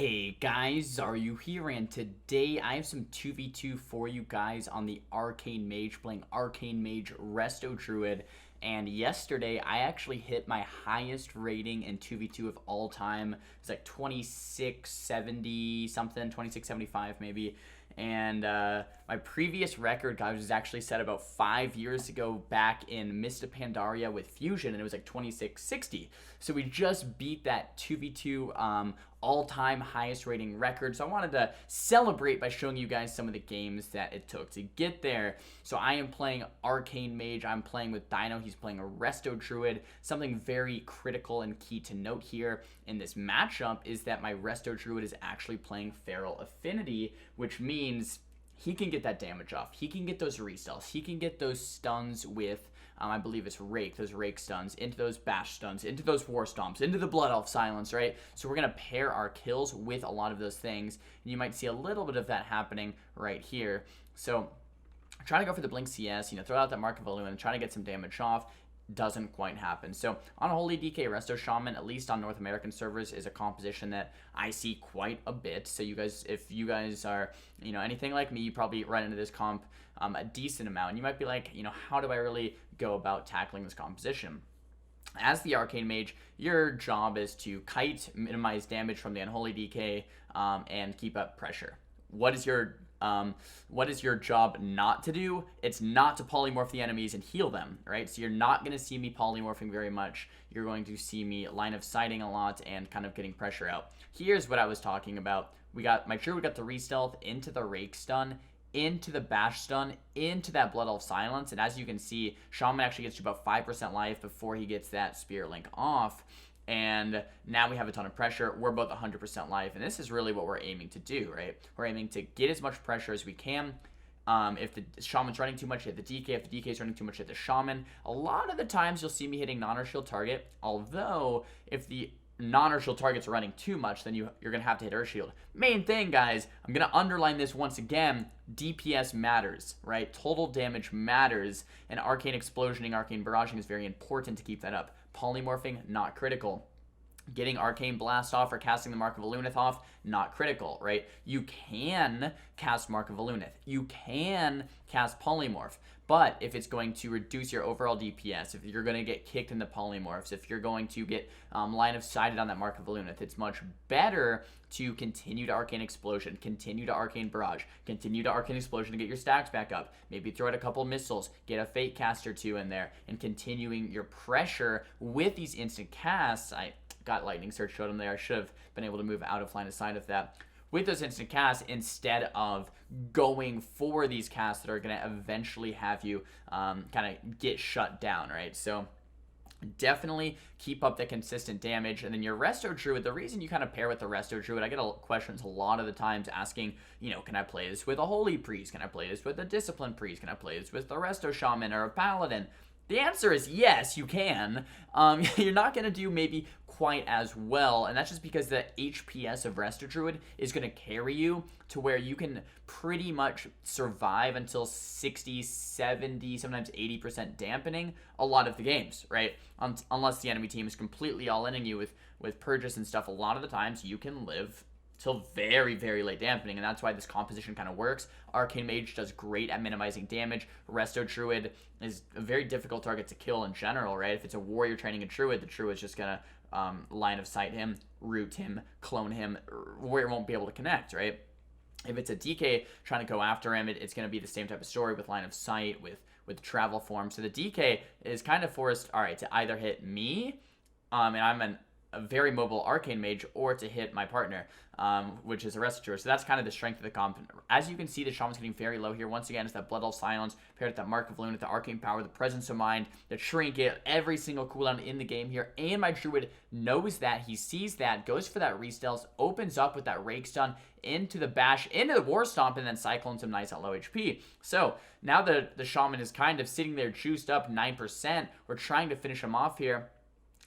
Hey guys, Xaryu here, and today I have some 2v2 for you guys on the Arcane Mage, playing Arcane Mage Resto Druid. And yesterday I actually hit my highest rating in 2v2 of all time. It's like 2670 something, 2675 maybe. And my previous record, guys, was actually set about 5 years ago back in Mista Pandaria with Fusion, and it was like 2660. So we just beat that 2v2 all-time highest rating record. So I wanted to celebrate by showing you guys some of the games that it took to get there. So I am playing Arcane Mage. I'm playing with Dino. He's playing a Resto Druid. Something very critical and key to note here in this matchup is that my Resto Druid is actually playing Feral Affinity, which means he can get that damage off. He can get those restells. He can get those stuns with, I believe it's Rake, those Rake stuns, into those Bash stuns, into those War Stomps, into the Blood Elf Silence, right? So we're going to pair our kills with a lot of those things, and you might see a little bit of that happening right here. So trying to go for the Blink CS, throw out that Mark of Volume and trying to get some damage off. Doesn't quite happen. So on Holy DK, Resto Shaman, at least on North American servers, is a composition that I see quite a bit. So you guys, if you guys are, anything like me, you probably run into this comp a decent amount. And you might be like, how do I really go about tackling this composition? As the Arcane Mage, your job is to kite, minimize damage from the Unholy DK, and keep up pressure. What is your job not to do? It's not to polymorph the enemies and heal them, right? So you're not going to see me polymorphing very much. You're going to see me line of sighting a lot and kind of getting pressure out. Here's what I was talking about. We got the re-stealth into the Rake stun, into the Bash stun, into that Blood Elf Silence, and as you can see, Shaman actually gets to about 5% life before he gets that Spirit Link off. And now we have a ton of pressure. We're about 100% life, and this is really what we're aiming to do, right? We're aiming to get as much pressure as we can. If the Shaman's running too much, hit the DK. If the DK is running too much, hit the Shaman. A lot of the times, you'll see me hitting non-Earth Shield target, although if the non-Earth Shield target's running too much, then you're going to have to hit Earth Shield. Main thing, guys, I'm going to underline this once again, DPS matters, right? Total damage matters, and Arcane Explosioning, Arcane Barraging is very important to keep that up. Polymorphing, not critical. Getting Arcane Blast off or casting the Mark of Alunith off, not critical, right? You can cast Mark of Alunith. You can cast Polymorph. But if it's going to reduce your overall DPS, if you're going to get kicked in the polymorphs, if you're going to get line of sighted on that Mark of Alunith, it's much better to continue to Arcane Explosion, continue to Arcane Barrage, continue to Arcane Explosion to get your stacks back up, maybe throw out a couple missiles, get a Fate Cast or two in there, and continuing your pressure with these instant casts. I got Lightning Surge Totem there. I should have been able to move out of line of sight of that. With those instant casts, instead of going for these casts that are going to eventually have you kind of get shut down, right? So definitely keep up the consistent damage. And then your Resto Druid, the reason you kind of pair with the Resto Druid, I get questions a lot of the times asking, can I play this with a Holy Priest? Can I play this with a Discipline Priest? Can I play this with the Resto Shaman or a Paladin? The answer is yes, you can. You're not going to do maybe quite as well, and that's just because the HPS of Resto Druid is going to carry you to where you can pretty much survive until 60, 70, sometimes 80% dampening a lot of the games, right? Unless the enemy team is completely all-inning you with purges and stuff, a lot of the times you can live till very, very late dampening, and that's why this composition kind of works. Arcane Mage does great at minimizing damage. Resto Druid is a very difficult target to kill in general, right? If it's a warrior training a Druid, the Druid's just gonna line of sight him, root him, clone him, warrior won't be able to connect, right? If it's a DK trying to go after him, it's going to be the same type of story with line of sight, with travel form. So the DK is kind of forced, all right, to either hit me, and I'm a very mobile Arcane Mage, or to hit my partner, which is a Resto Druid. So that's kind of the strength of the comp. As you can see, the Shaman's getting very low here. Once again, it's that Blood Elf Silence, paired with that Mark of Lunath, the Arcane Power, the Presence of Mind, the Trinket, every single cooldown in the game here. And my Druid knows that, he sees that, goes for that Restelz, opens up with that Rake Stun, into the Bash, into the War Stomp, and then Cyclones him nice at low HP. So now the Shaman is kind of sitting there juiced up 9%. We're trying to finish him off here.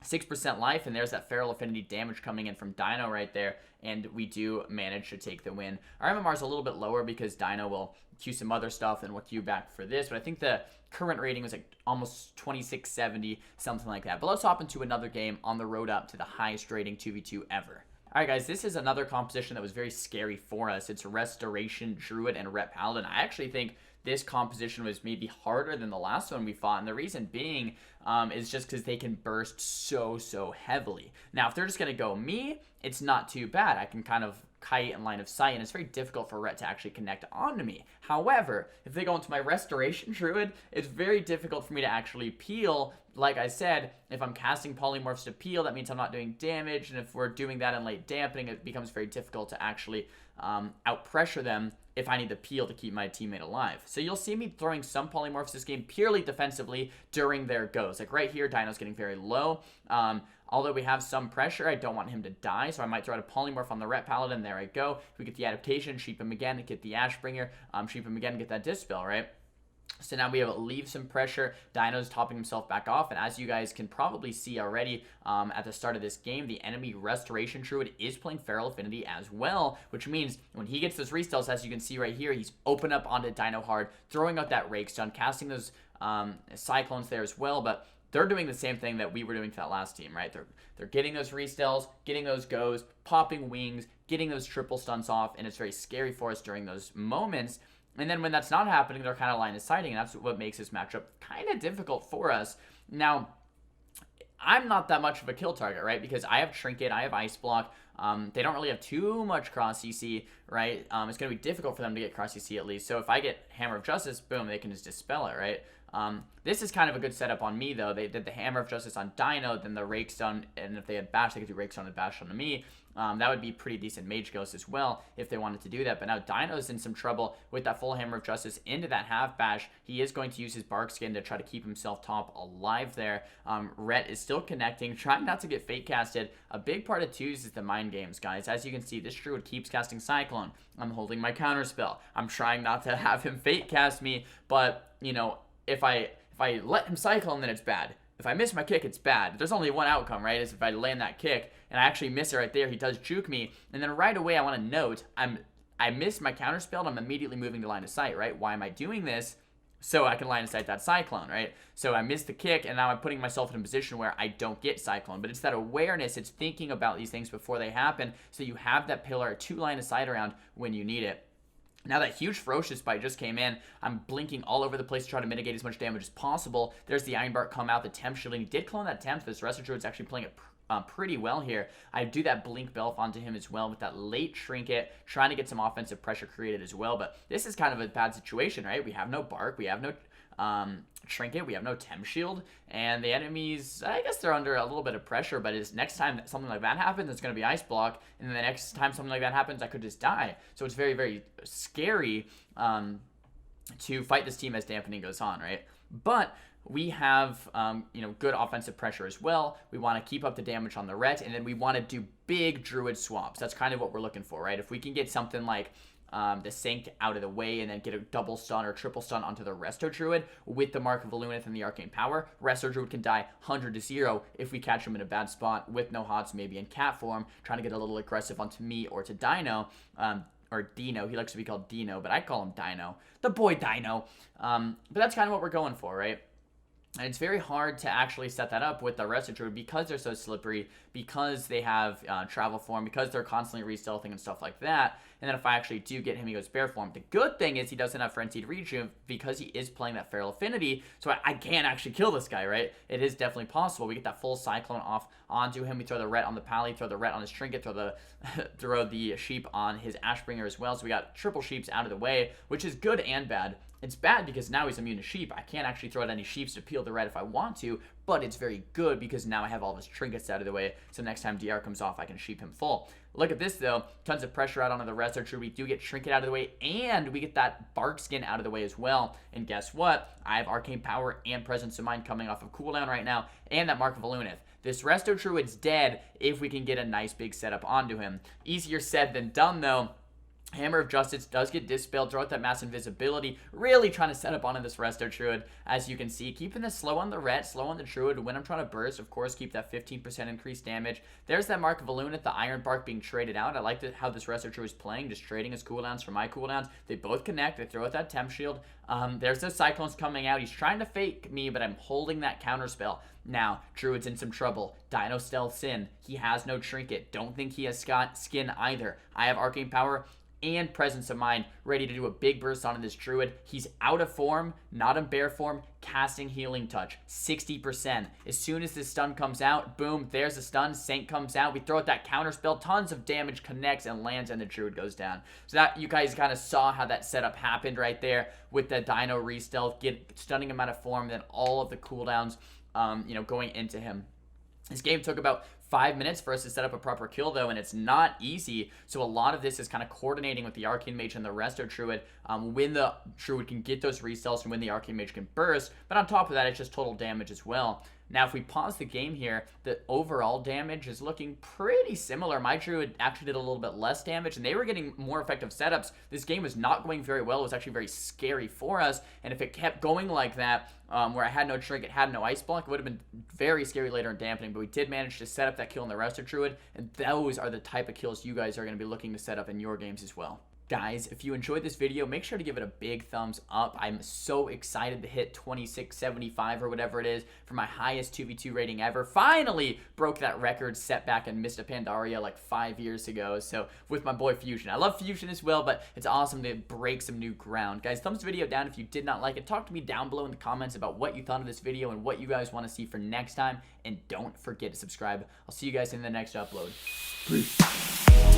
6% life, and there's that Feral Affinity damage coming in from Dino right there, and we do manage to take the win. Our MMR is a little bit lower because Dino will queue some other stuff and we'll queue back for this, but I think the current rating was like almost 2670, something like that. But let's hop into another game on the road up to the highest rating 2v2 ever. Alright guys, this is another composition that was very scary for us. It's Restoration Druid and Ret Paladin. I actually think this composition was maybe harder than the last one we fought, and the reason being is just because they can burst so heavily. Now, if they're just going to go me, it's not too bad. I can kind of kite and line of sight, and it's very difficult for Ret to actually connect onto me. However, if they go into my Restoration Druid, it's very difficult for me to actually peel. Like I said, if I'm casting Polymorphs to peel, that means I'm not doing damage, and if we're doing that in late dampening, it becomes very difficult to actually out-pressure them if I need the peel to keep my teammate alive. So you'll see me throwing some Polymorphs this game purely defensively during their goes. Like right here, Dino's getting very low. Although we have some pressure, I don't want him to die, so I might throw out a Polymorph on the Ret Paladin. There I go. If we get the adaptation, sheep him again, get the Ashbringer, sheep him again, get that Dispel, right? So now we have leave some pressure. Dino's topping himself back off, and as you guys can probably see already at the start of this game, the enemy Restoration Druid is playing Feral Affinity as well, which means when he gets those restells, as you can see right here, he's open up onto Dino hard, throwing out that Rake Stun, casting those Cyclones there as well, but they're doing the same thing that we were doing to that last team, right? They're getting those restells, getting those goes, popping wings, getting those triple stunts off, and it's very scary for us during those moments. And then when that's not happening, they're kind of line of sighting, and that's what makes this matchup kind of difficult for us. Now, I'm not that much of a kill target, right? Because I have Trinket, I have Ice Block. They don't really have too much cross CC, right? It's going to be difficult for them to get cross CC at least. So if I get Hammer of Justice, boom, they can just dispel it, right? This is kind of a good setup on me, though. They did the Hammer of Justice on Dino, then the Rake Stun, and if they had Bash, they could do Rake Stun and Bash onto me. That would be pretty decent Mage Ghost as well if they wanted to do that. But now Dino's in some trouble with that full Hammer of Justice into that half bash. He is going to use his Bark Skin to try to keep himself top alive there. Ret is still connecting, trying not to get Fate casted. A big part of twos is the mind games, guys. As you can see, this Druid keeps casting Cyclone. I'm holding my Counterspell. I'm trying not to have him Fate cast me, but, you know, if I let him Cyclone, then it's bad. If I miss my kick, it's bad. There's only one outcome, right? Is if I land that kick and I actually miss it right there, he does juke me, and then right away I want to note I missed my counterspell, and I'm immediately moving to line of sight, right? Why am I doing this? So I can line of sight that Cyclone, right? So I missed the kick, and now I'm putting myself in a position where I don't get Cyclone. But it's that awareness, it's thinking about these things before they happen, so you have that pillar to line of sight around when you need it. Now that huge Ferocious Bite just came in, I'm blinking all over the place to try to mitigate as much damage as possible. There's the Iron Bark come out, the Temp Shielding. He did clone that Temp. This Resto Druid's actually playing it pretty well here. I do that Blink Belf onto him as well with that late Trinket, trying to get some offensive pressure created as well. But this is kind of a bad situation, right? We have no Bark, we have no Trinket, we have no Temp Shield, and the enemies, I guess they're under a little bit of pressure, but next time that something like that happens, it's going to be Ice Block, and then the next time something like that happens, I could just die. So it's very scary to fight this team as dampening goes on, right? But we have, you know, good offensive pressure as well. We want to keep up the damage on the Ret, and then we want to do big Druid swaps. That's kind of what we're looking for, right? If we can get something like the Sync out of the way and then get a double stun or triple stun onto the Resto Druid with the Mark of Illumith and the Arcane Power, Resto Druid can die 100 to 0 if we catch him in a bad spot with no HOTS, maybe in cat form, trying to get a little aggressive onto me or to Dino. Or Dino. He likes to be called Dino, but I call him Dino. The boy Dino. But that's kind of what we're going for, right? And it's very hard to actually set that up with the Resto Druid because they're so slippery, because they have travel form, because they're constantly re-stealthing and stuff like that. And then if I actually do get him, he goes bear form. The good thing is he doesn't have Frenzied Rejuve because he is playing that Feral Affinity, so I can't actually kill this guy, right? It is definitely possible. We get that full Cyclone off onto him. We throw the Ret on the Pally, throw the Ret on his Trinket, throw the Sheep on his Ashbringer as well. So we got triple Sheeps out of the way, which is good and bad. It's bad because now he's immune to Sheep. I can't actually throw out any Sheeps to peel the Ret if I want to, but it's very good because now I have all of his trinkets out of the way, so next time DR comes off, I can Sheep him full. Look at this, though. Tons of pressure out onto the Resto Druid. We do get Trinket out of the way, and we get that Bark Skin out of the way as well. And guess what? I have Arcane Power and Presence of Mind coming off of cooldown right now, and that Mark of Illumith. This Resto Druid's dead if we can get a nice big setup onto him. Easier said than done, though. Hammer of Justice does get dispelled, throw out that mass invisibility, really trying to set up onto this Resto Druid, as you can see, keeping this slow on the Ret, slow on the Druid. When I'm trying to burst, of course, keep that 15% increased damage. There's that Mark of Illumina, the Iron Bark being traded out. I like how this Resto Druid is playing, just trading his cooldowns for my cooldowns. They both connect, they throw out that Temp Shield. There's the Cyclones coming out. He's trying to fake me, but I'm holding that counter spell. Now, Druid's in some trouble. Dino Stealth's in. He has no Trinket. Don't think he has skin either. I have Arcane Power and Presence of Mind, ready to do a big burst onto this Druid. He's out of form, not in bear form, casting Healing Touch, 60%. As soon as this stun comes out, boom, there's a stun, Saint comes out, we throw out that counter spell, tons of damage connects and lands, and the Druid goes down. So that, you guys kind of saw how that setup happened right there with the Dino re-stealth, stunning him out of form, then all of the cooldowns, going into him. This game took about 5 minutes for us to set up a proper kill, though, and it's not easy. So a lot of this is kind of coordinating with the Arcane Mage and the Resto Druid when the Druid can get those restells and when the Arcane Mage can burst. But on top of that, it's just total damage as well. Now, if we pause the game here, the overall damage is looking pretty similar. My Druid actually did a little bit less damage, and they were getting more effective setups. This game was not going very well. It was actually very scary for us, and if it kept going like that, where I had no Trinket, had no Ice Block, it would have been very scary later in dampening, but we did manage to set up that kill in the Resto Druid, and those are the type of kills you guys are going to be looking to set up in your games as well. Guys, if you enjoyed this video, make sure to give it a big thumbs up. I'm so excited to hit 2675 or whatever it is for my highest 2v2 rating ever. Finally broke that record set back in Mr. Pandaria like 5 years ago. So with my boy Fusion. I love Fusion as well, but it's awesome to break some new ground. Guys, thumbs the video down if you did not like it. Talk to me down below in the comments about what you thought of this video and what you guys want to see for next time. And don't forget to subscribe. I'll see you guys in the next upload. Peace.